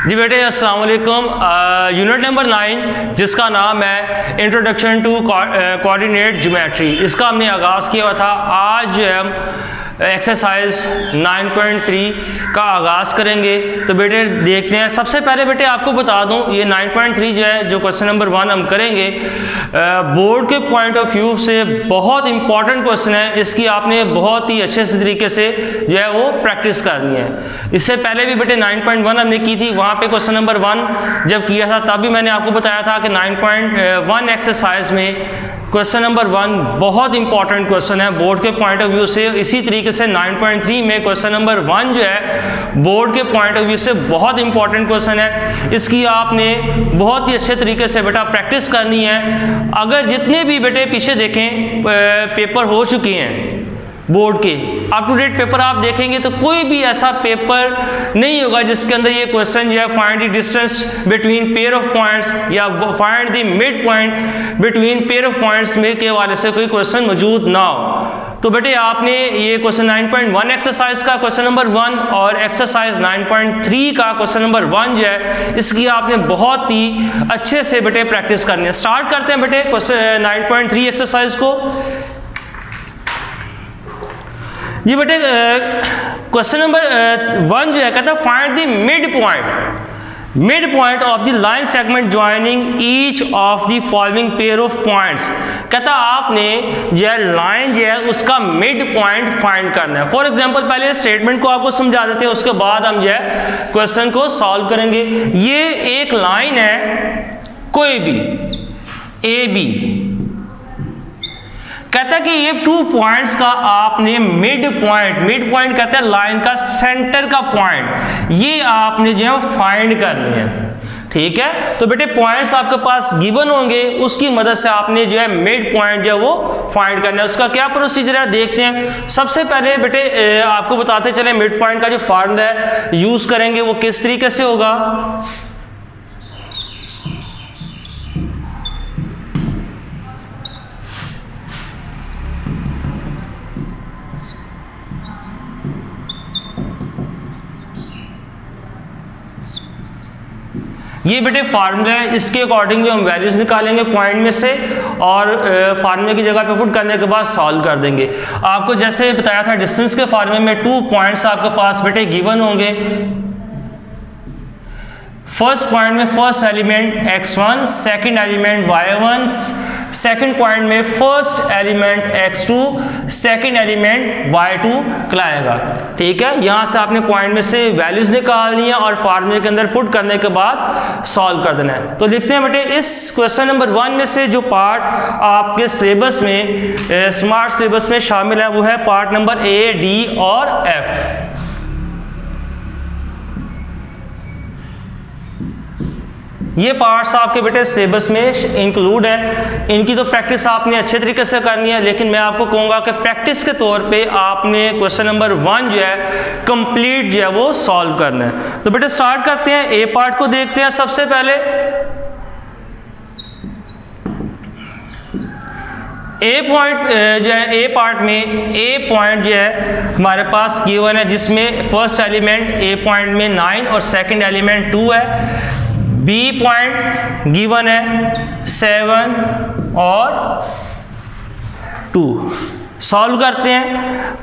जी बेटे अस्सलाम वालेकुम। यूनिट नंबर 9 जिसका नाम है इंट्रोडक्शन टू कोऑर्डिनेट ज्योमेट्री, इसका हमने आगाज़ किया हुआ था। आज हम एक्सरसाइज 9.3 का आगाज़ करेंगे। तो बेटे देखते हैं। सबसे पहले बेटे आपको बता दूं, ये 9.3 जो है, जो क्वेश्चन नंबर 1 हम करेंगे, बोर्ड के पॉइंट ऑफ व्यू से बहुत इंपॉर्टेंट क्वेश्चन है। इसकी आपने बहुत ही अच्छे से तरीके से जो है वो प्रैक्टिस करनी है। इससे पहले भी बेटे 9.1 हमने की थी, वहाँ पे क्वेश्चन नंबर 1 जब किया था तब भी मैंने आपको बताया था कि 9.1 एक्सरसाइज में क्वेश्चन नंबर 1 बहुत इंपॉर्टेंट क्वेश्चन है बोर्ड के पॉइंट ऑफ व्यू से। इसी तरीके से 9.3 में क्वेश्चन नंबर 1 जो है बोर्ड के पॉइंट ऑफ व्यू से बहुत इंपॉर्टेंट क्वेश्चन है। इसकी आपने बहुत ही अच्छे तरीके से बेटा प्रैक्टिस करनी है। अगर जितने भी बेटे पीछे देखें पेपर हो चुके हैं बोर्ड के, अप टू डेट पेपर आप देखेंगे तो कोई भी ऐसा पेपर नहीं होगा जिसके अंदर ये क्वेश्चन जो है find the distance between pair of points या find the mid point between pair of points में के हवाले से कोई क्वेश्चन मौजूद ना हो। तो बेटे आपने ये क्वेश्चन 9.1 एक्सरसाइज का क्वेश्चन नंबर 1 और एक्सरसाइज 9.3 का क्वेश्चन नंबर 1 जो है, इसकी आपने बहुत ही अच्छे से बेटे प्रैक्टिस करनी है। स्टार्ट करते हैं बेटे क्वेश्चन 9.3 एक्सरसाइज को। जी बेटे क्वेश्चन नंबर 1 जो है कहता है find the mid point of the line segment joining each of the following pair of points. कहता आपने जो है लाइन जो है उसका मिड पॉइंट फाइंड करना है। फॉर एग्जांपल पहले स्टेटमेंट को आपको समझा देते हैं, उसके बाद हम जो है क्वेश्चन को सॉल्व करेंगे। ये एक लाइन है कोई भी ए बी, कहता है कि ये 2 पॉइंट्स का आपने मिड पॉइंट कहते हैं लाइन का सेंटर का पॉइंट, ये आपने जो है फाइंड करनी है। ठीक है, तो बेटे पॉइंट्स आपके पास गिवन होंगे, उसकी मदद से आपने जो है मिड पॉइंट जो है वो फाइंड करना है। उसका क्या प्रोसीजर है देखते हैं। सबसे पहले बेटे आपको बताते चले मिड पॉइंट का जो फार्मूला है यूज करेंगे वो किस तरीके से होगा। ये बेटे फार्मूला है, इसके अकॉर्डिंग भी हम वैल्यूज निकालेंगे पॉइंट में से और फार्मूले की जगह पे पुट करने के बाद सॉल्व कर देंगे। आपको जैसे बताया था डिस्टेंस के फार्मूले में 2 पॉइंट्स आपके पास बेटे गिवन होंगे। फर्स्ट पॉइंट में first element x1, second element y1, second point में first element x2, second element y2 कहलाएगा। ठीक है, यहां से आपने पॉइंट में से वैल्यूज निकालनी है और फार्मूले के अंदर पुट करने के बाद सॉल्व कर देना है। तो लिखते हैं बेटे इस क्वेश्चन नंबर 1 में से जो पार्ट आपके सिलेबस में स्मार्ट सिलेबस में शामिल है वो है पार्ट नंबर A, D और F। ये पार्ट्स आपके बेटे सिलेबस में इंक्लूड है। इनकी तो प्रैक्टिस आपने अच्छे तरीके से करनी है, लेकिन मैं आपको कहूँगा कि प्रैक्टिस के तौर पे आपने क्वेश्चन नंबर 1 जो है कंप्लीट जो है वो सॉल्व करना है। तो बेटे स्टार्ट करते हैं, ए पार्ट को देखते हैं। सबसे पहले ए पॉइंट जो है ए पार्ट में ए पॉइंट जो है हमारे पास गिवन है, जिसमें फर्स्ट एलिमेंट ए पॉइंट में 9 और सेकेंड एलिमेंट 2 है। बी पॉइंट गिवन है 7 और 2। सॉल्व करते हैं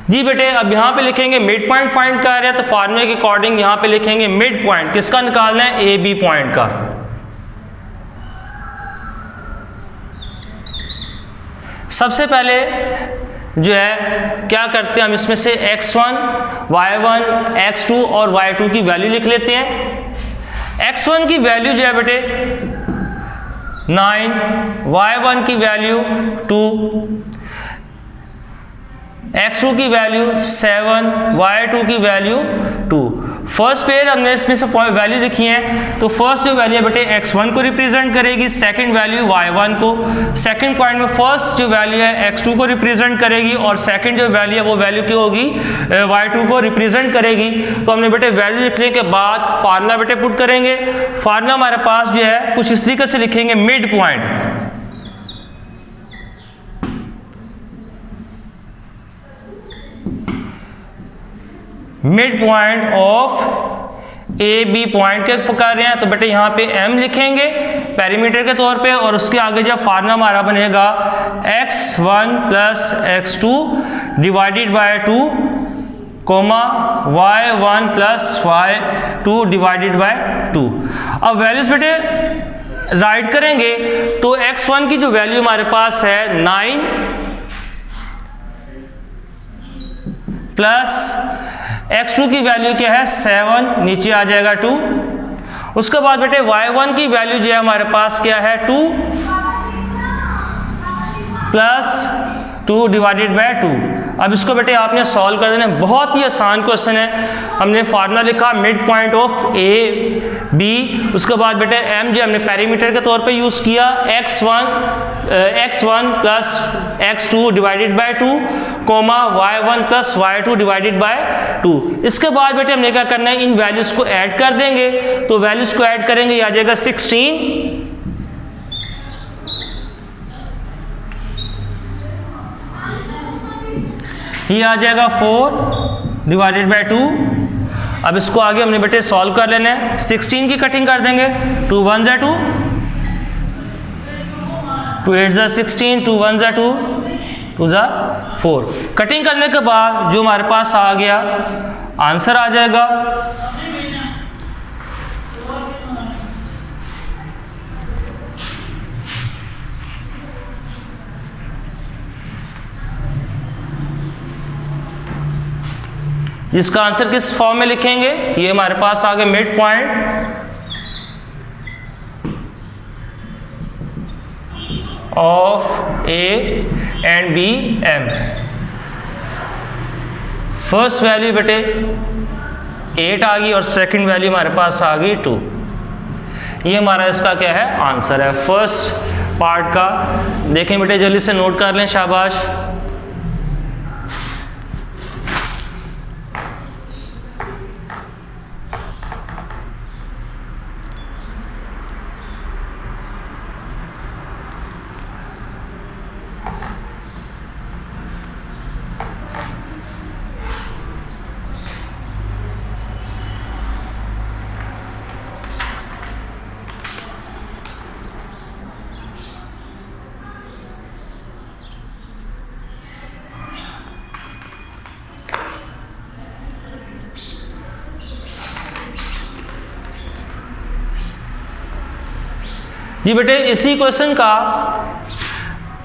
जी बेटे। अब यहां पे लिखेंगे मिड पॉइंट फाइंड कर रहे हैं, तो फार्मूले के अकॉर्डिंग यहां पे लिखेंगे मिड पॉइंट किसका निकालना है, ए बी पॉइंट का। सबसे पहले जो है क्या करते हैं हम इसमें से x1, y1, x2 और y2 की वैल्यू लिख लेते हैं। x1 की वैल्यू जो है बेटे 9, y1 की वैल्यू 2, x2 की वैल्यू 7, y2 की वैल्यू 2। फर्स्ट पेयर हमने इसमें से वैल्यू लिखी है, तो फर्स्ट जो वैल्यू है बेटे x1 को रिप्रेजेंट करेगी, सेकंड वैल्यू y1 को, सेकंड पॉइंट में फर्स्ट जो वैल्यू है x2 को रिप्रेजेंट करेगी और सेकंड जो वैल्यू है वो वैल्यू की होगी y2 को रिप्रेजेंट करेगी। तो हमने बेटे वैल्यू लिखने के बाद फार्मूला बेटे पुट करेंगे। फार्मूला हमारे पास जो है कुछ इस तरीके से लिखेंगे, mid point midpoint of A B point के कर रहे हैं, तो बेटे यहाँ पे m लिखेंगे पैरामीटर के तौर पे, और उसके आगे जब फार्मूला हमारा बनेगा x1 plus x2 divided by 2 comma y1 plus y2 divided by 2। अब वैल्यूज बेटे राइट करेंगे तो x1 की जो वैल्यू हमारे पास है 9 प्लस x2 की वैल्यू क्या है 7, नीचे आ जाएगा 2। उसके बाद बेटे y1 की वैल्यू जो है हमारे पास क्या है 2 प्लस 2 डिवाइडेड बाय 2। अब इसको बेटे आपने सॉल्व कर देना, बहुत ही आसान क्वेश्चन है। हमने फार्मूला लिखा mid point of A B, उसके बाद बेटे m जो हमने पैरामीटर के तौर पे यूज़ किया x1 plus x2 divided by 2 comma y1 plus y2 divided by 2। इसके बाद बेटे हमने क्या करना है, इन वैल्यूज़ को ऐड कर देंगे, तो वैल्यूज़ को ऐड करेंगे, आ जाएगा 16 ये आ जाएगा 4 डिवाइडेड बाय 2। अब इसको आगे हमने बेटे सॉल्व कर लेना है, 16 की कटिंग कर देंगे, 2 1 जा 2, 2 8 जा 16, 2 1 जा 2, 2 जा 4। कटिंग करने के बाद जो हमारे पास आ गया आंसर आ जाएगा जिसका आंसर किस फॉर्म में लिखेंगे, ये हमारे पास आ गया mid point of A and B M. First value बेटे 8 आ गई और सेकंड वैल्यू हमारे पास आ गई 2। ये हमारा इसका क्या है आंसर है फर्स्ट पार्ट का। देखें बेटे जल्दी से नोट कर लें, शाबाश। जी बेटे इसी क्वेश्चन का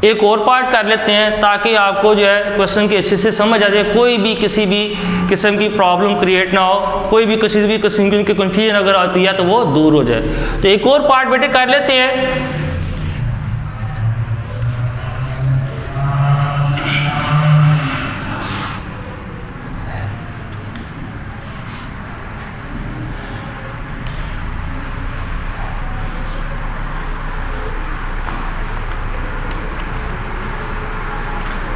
एक और पार्ट कर लेते हैं ताकि आपको जो है क्वेश्चन की अच्छे से समझ आ जाए, कोई भी किसी भी किस्म की प्रॉब्लम क्रिएट ना हो, कोई भी किसी भी किस्म की कन्फ्यूजन अगर आती है तो वो दूर हो जाए। तो एक और पार्ट बेटे कर लेते हैं।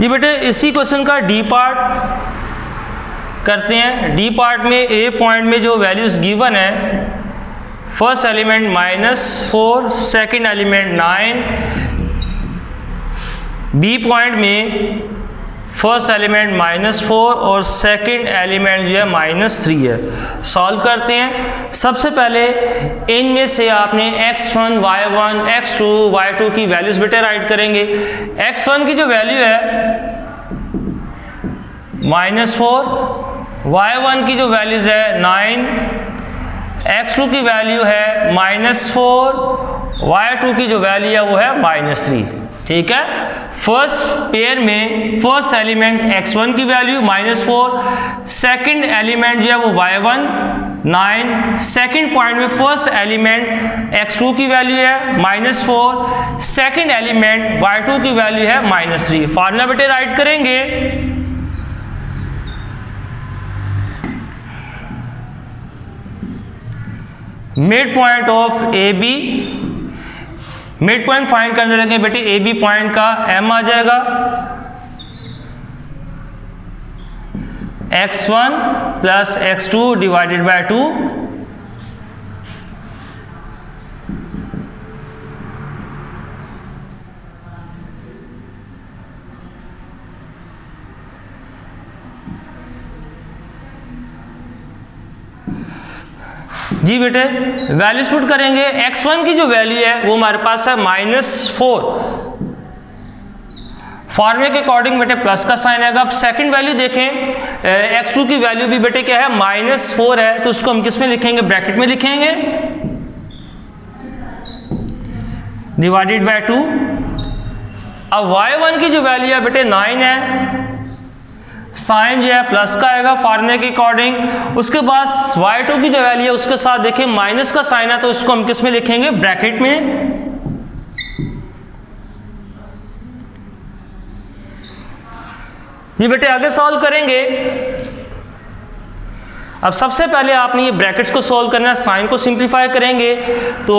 जी बेटे इसी क्वेश्चन का डी पार्ट करते हैं। डी पार्ट में ए पॉइंट में जो वैल्यूज गिवन है, first element -4, second element 9, B point में फर्स्ट एलिमेंट -4 और सेकंड एलिमेंट जो है -3 है। सॉल्व करते हैं। सबसे पहले इनमें से आपने x1, y1, x2, y2 की वैल्यूज बेटे राइट करेंगे। x1 की जो वैल्यू है -4, y1 की जो वैल्यूज है 9, x2 की वैल्यू है -4, y2 की जो वैल्यू है वो है -3। ठीक है। फर्स्ट पेयर में फर्स्ट एलिमेंट x1 की वैल्यू -4, सेकंड एलिमेंट जो है वो y1 9, सेकंड पॉइंट में फर्स्ट एलिमेंट x2 की वैल्यू है -4, सेकंड एलिमेंट y2 की वैल्यू है -3। फार्मूला बेटे राइट करेंगे। Mid point of A B, midpoint find करने लगे बेटे ए बी पॉइंट का m आ जाएगा x1 plus x2 divided by 2। जी बेटे वैल्यूज पुट करेंगे, x1 की जो वैल्यू है वो हमारे पास है -4, फॉर्मूले के अकॉर्डिंग बेटे प्लस का साइन आएगा। अब सेकंड वैल्यू देखें, x2 की वैल्यू भी बेटे क्या है -4 है, तो उसको हम किस में लिखेंगे, ब्रैकेट में लिखेंगे, डिवाइडेड बाय 2। अब y1 की जो वैल्यू है बेटे 9 है, साइन जो है प्लस का आएगा फॉर्मूले के अकॉर्डिंग। उसके बाद y2 की जो वैल्यू है उसके साथ देखिए माइनस का साइन है, तो उसको हम किस में लिखेंगे, ब्रैकेट में। ये बेटे आगे सॉल्व करेंगे। अब सबसे पहले आपने ये ब्रैकेट्स को सॉल्व करना है, साइन को सिंप्लीफाई करेंगे तो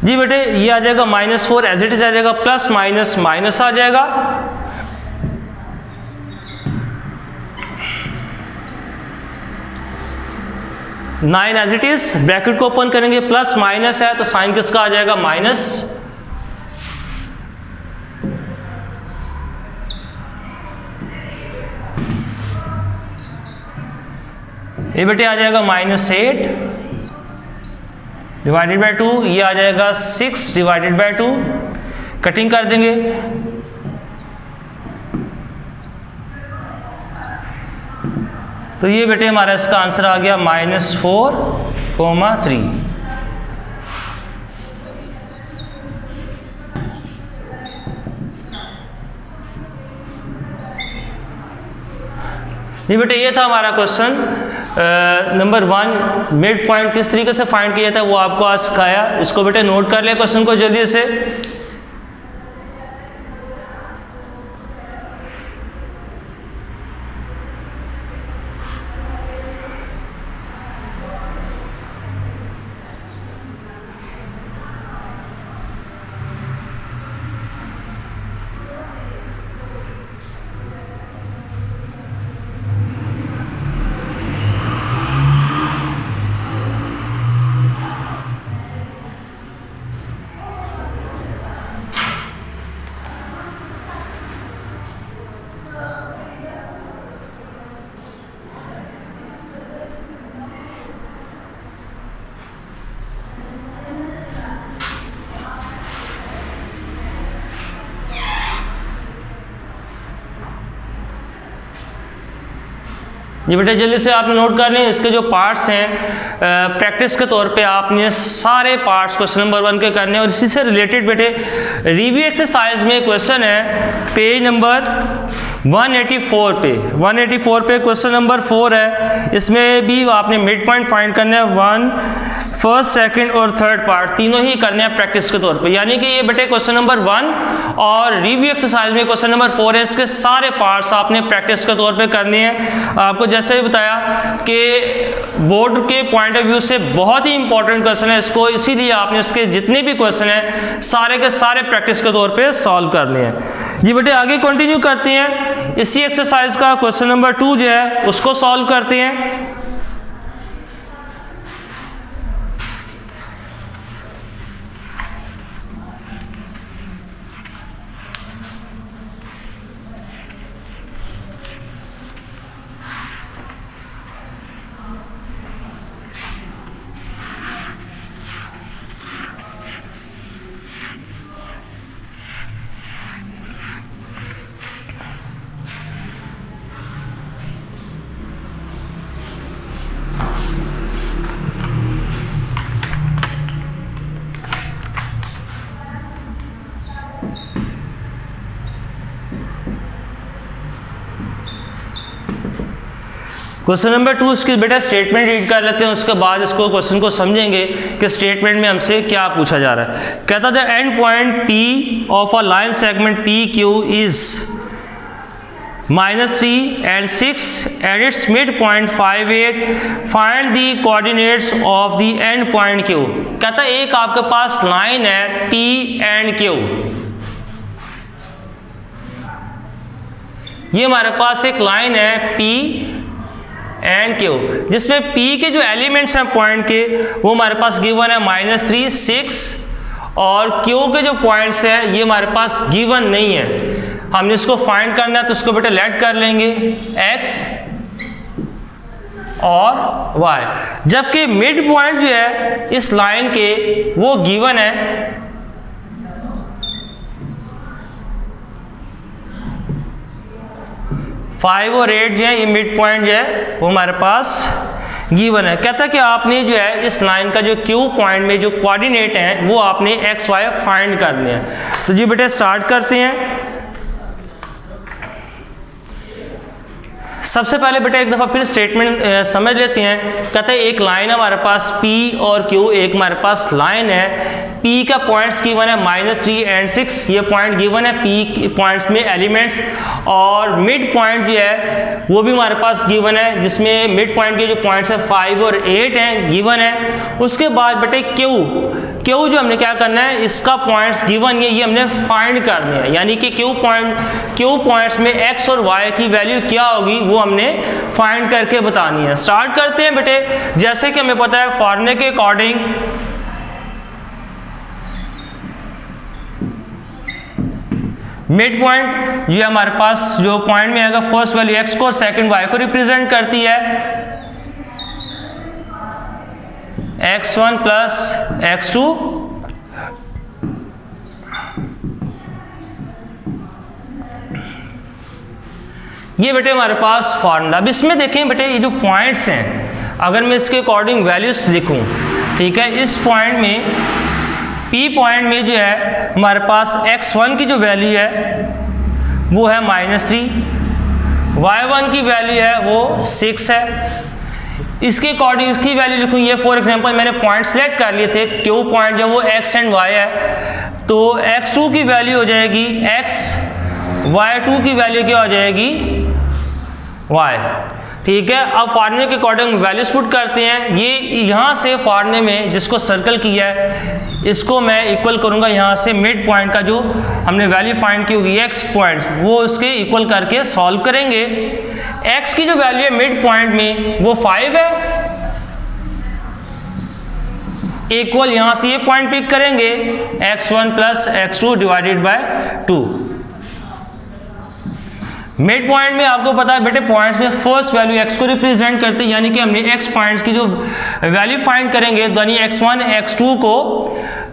जी बेटे ये आ जाएगा -4 एज इट इज आ जाएगा, प्लस माइनस माइनस आ जाएगा। Nine as it is, bracket को ओपन करेंगे, प्लस माइनस है तो साइन किसका आ जाएगा, माइनस। ये बेटे आ जाएगा -8 डिवाइडेड बाय 2, ये आ जाएगा 6 डिवाइडेड बाय 2, कटिंग कर देंगे। तो ये बेटे हमारा इसका आंसर आ गया -4,3। ये बेटे ये था हमारा क्वेश्चन नंबर 1। मिड पॉइंट किस तरीके से फाइंड किया था वो आपको आज सिखाया। इसको बेटे नोट कर ले क्वेश्चन को जल्दी से। ये बेटे जल्दी से आपने नोट कर लें। इसके जो पार्ट्स हैं प्रैक्टिस के तौर पे आपने सारे पार्ट्स क्वेश्चन नंबर 1 के करने हैं। और इसी से रिलेटेड बेटे रिव्यू एक्सरसाइज में क्वेश्चन है पेज नंबर 184 पे। 184 पे क्वेश्चन नंबर 4 है। इसमें भी आपने मिड पॉइंट फाइंड करना है। 1 फर्स्ट सेकंड और थर्ड पार्ट तीनों ही करने हैं प्रैक्टिस के तौर पे। यानी कि ये बेटे क्वेश्चन नंबर 1 और रिव्यू एक्सरसाइज में क्वेश्चन नंबर 4 है। इसके सारे पार्ट्स आपने प्रैक्टिस के तौर पे करने हैं। आपको जैसे भी बताया कि बोर्ड के पॉइंट ऑफ व्यू से बहुत ही इंपॉर्टेंट क्वेश्चन है इसको, इसीलिए आपने इसके जितने भी क्वेश्चन हैं सारे के सारे प्रैक्टिस के तौर पे सॉल्व करने हैं। जी बेटे आगे कंटिन्यू करते हैं। इसी एक्सरसाइज का क्वेश्चन नंबर 2 जो है उसको सॉल्व करते हैं। क्वेश्चन नंबर 2 इसकी बेटा स्टेटमेंट रीड कर लेते हैं, उसके बाद इसको क्वेश्चन को समझेंगे कि स्टेटमेंट में हमसे क्या पूछा जा रहा है। कहता है and point P of a line segment PQ is -3 and 6 and its midpoint 5, 8. Find the coordinates of the end point Q. कहता है एक आपके पास लाइन है P and Q। ये हमारे पास एक लाइन है P एंड क्यू, जिसमें P के जो एलिमेंट्स हैं पॉइंट के वो हमारे पास गिवन है -3, 6 और Q के जो पॉइंट्स हैं ये हमारे पास गिवन नहीं है। हमने इसको फाइंड करना है तो इसको बेटा लेट कर लेंगे x और y, जबकि मिड पॉइंट जो है इस लाइन के वो गिवन है 5 और 8 जो है, ये मिड पॉइंट जो है वो हमारे पास गिवन है। कहता है कि आपने जो है इस लाइन का जो Q पॉइंट में जो कोऑर्डिनेट हैं वो आपने x y फाइंड करने हैं। तो जी बेटे स्टार्ट करते हैं। सबसे पहले बेटा एक दफ़ा फिर स्टेटमेंट समझ लेते हैं। कहते हैं एक लाइन है हमारे पास P और Q, एक हमारे पास लाइन है। P का पॉइंट्स गिवन है -3 एंड 6, ये पॉइंट गिवन है P पॉइंट्स में एलिमेंट्स, और मिड पॉइंट जो है वो भी हमारे पास गिवन है, जिसमें मिड पॉइंट के जो पॉइंट्स है 5 और 8 हैं गिवन है। उसके बाद बेटे Q जो हमने क्या करना है, इसका पॉइंट्स गिवन है, ये हमने फाइंड करने हैं, यानी कि Q पॉइंट्स में x और y की वैल्यू क्या होगी वो हमने फाइंड करके बतानी है। स्टार्ट करते हैं बेटे। जैसे कि हमें पता है फॉर्मूले के अकॉर्डिंग मिड पॉइंट जो हमारे पास जो पॉइंट में आएगा फर्स्ट वैल्यू x को और सेकंड y को रिप्रेजेंट करती है, x1 प्लस x2 ये बेटे हमारे पास फॉर्मूला। अब इसमें देखें बेटे ये जो पॉइंट्स हैं, अगर मैं इसके अकॉर्डिंग वैल्यूज लिखूं, ठीक है, इस पॉइंट में P पॉइंट में जो है हमारे पास x1 की जो वैल्यू है वो है -3, y1 की वैल्यू है वो 6 है। इसके अकॉर्डिंग इसकी वैल्यू लिखूं, ये फॉर एग्जांपल मैंने पॉइंट सेलेक्ट कर लिए थे, Q पॉइंट जो वो x एंड y है, तो x2 की वैल्यू हो जाएगी x, y2 की वैल्यू क्या हो जाएगी y, ठीक है। अब फार्मूले के अकॉर्डिंग वैल्यूज पुट करते हैं। ये यहाँ से फार्मूले में जिसको सर्कल किया है इसको मैं इक्वल करूँगा यहाँ से मिड start का जो हमने वैल्यू फाइंड की होगी x पॉइंट, वो उसके इक्वल करके सॉल्व करेंगे। x की जो वैल्यू है मिड पॉइंट में वो 5 है, इक्वल यहाँ से ये पॉइंट पिक करेंगे x1 plus x2 divided by 2। Mid point में आपको पता है बेटे पॉइंट्स में फर्स्ट वैल्यू x को रिप्रेजेंट करते हैं, यानी कि हमने x पॉइंट्स की जो वैल्यू फाइंड करेंगे यानी x1 x2 को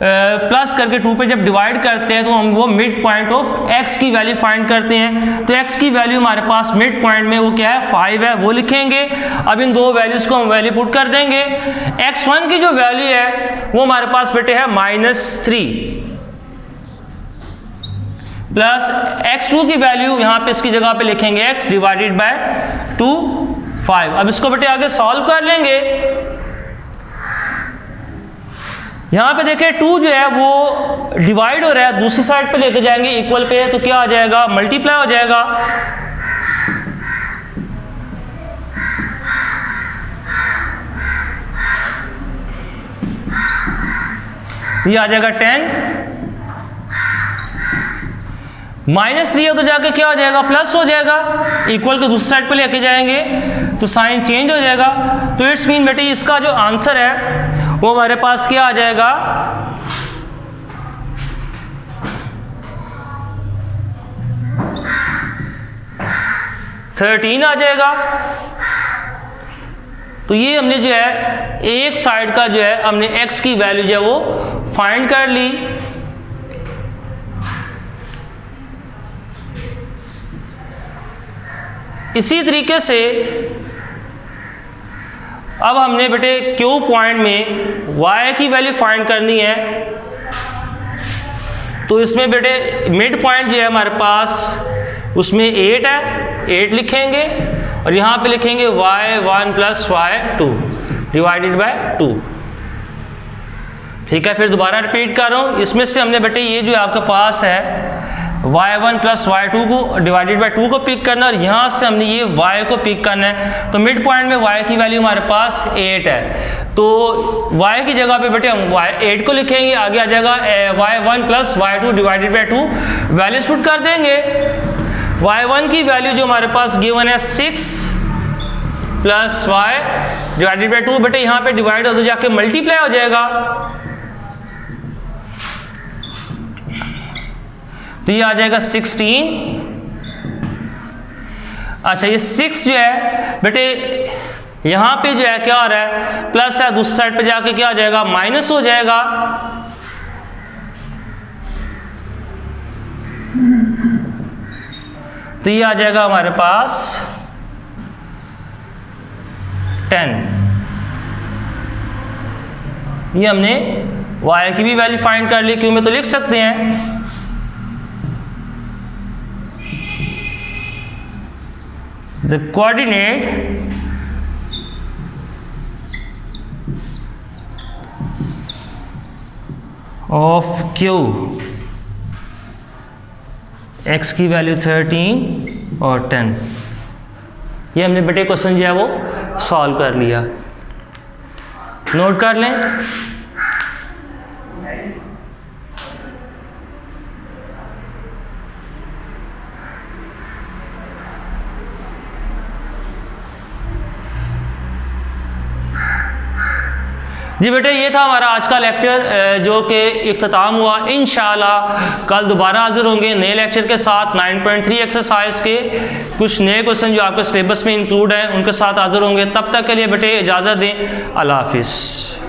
प्लस करके 2 पे जब डिवाइड करते हैं तो हम वो मिड पॉइंट ऑफ x की वैल्यू फाइंड करते हैं। तो x की वैल्यू हमारे पास मिड पॉइंट में वो क्या है 5 है, वो लिखेंगे। अब इन दो वैल्यूज को हम वैल्यू पुट कर देंगे। x1 की जो वैल्यू है वो हमारे पास बेटे है -3 प्लस x2 की वैल्यू यहाँ पे इसकी जगह पे लिखेंगे x डिवाइडेड बाय 2 5। अब इसको बेटे आगे सॉल्व कर लेंगे। यहाँ पे देखें 2 जो है वो डिवाइड हो रहा है, दूसरी साइड पे लेके जाएंगे इक्वल पे, तो क्या आ जाएगा मल्टीप्लाई हो जाएगा। ये आ जाएगा 10 -3 है तो जाके क्या हो जाएगा प्लस हो जाएगा, इक्वल को दूसरी साइड पे लेके जाएंगे तो साइन चेंज हो जाएगा। तो इट्स मीन बेटे इसका जो आंसर है वो हमारे पास क्या आ जाएगा 13 आ जाएगा। तो ये हमने जो है एक साइड का जो है हमने x की वैल्यू जो है वो फाइंड कर ली। इसी तरीके से अब हमने बेटे Q पॉइंट में y की वैल्यू फाइंड करनी है। तो इसमें बेटे मिड पॉइंट जो है हमारे पास उसमें 8 है, 8 लिखेंगे और यहाँ पे लिखेंगे y1 plus y2 divided by 2। ठीक है, फिर दोबारा रिपीट कर रहा हूँ। इसमें से हमने बेटे ये जो आपके पास है y1 प्लस y2 को डिवाइडेड बाय 2 को पिक करना और यहाँ से हमने ये y को पिक करना है। तो मिड पॉइंट में y की वैल्यू हमारे पास 8 है, तो y की जगह पे बेटे हम 8 को लिखेंगे, आगे आ जाएगा y1 plus y2 divided by 2, values put कर देंगे। y1 की वैल्यू जो हमारे पास गिवन है 6 प्लस वाई डिवाइडेड बाई 2। बेटे यहाँ पे डिवाइड हो तो जाके मल्टीप्लाई हो जाएगा, तो ये आ जाएगा 16। अच्छा ये 6 जो है बेटे यहाँ पे जो है क्या हो रहा है, प्लस है, दूसरी साइड पे जाके क्या हो जाएगा, माइनस हो जाएगा। तो ये आ जाएगा हमारे पास 10। ये हमने y की भी वैल्यू फाइंड कर ली, क्यों में तो लिख सकते हैं the coordinate of Q, x की वैल्यू 13 और 10। ये हमने बेटे क्वेश्चन जो है वो सॉल्व कर लिया, नोट कर लें। जी बेटे ये था हमारा आज का लेक्चर जो कि इख्तिताम हुआ। इंशाल्लाह कल दोबारा हाजिर होंगे नए लेक्चर के साथ। 9.3 एक्सरसाइज के कुछ नए क्वेश्चन जो आपके सिलेबस में इंक्लूड हैं उनके साथ हाजिर होंगे। तब तक के लिए बेटे इजाज़त दें, अल्लाह हाफिज़।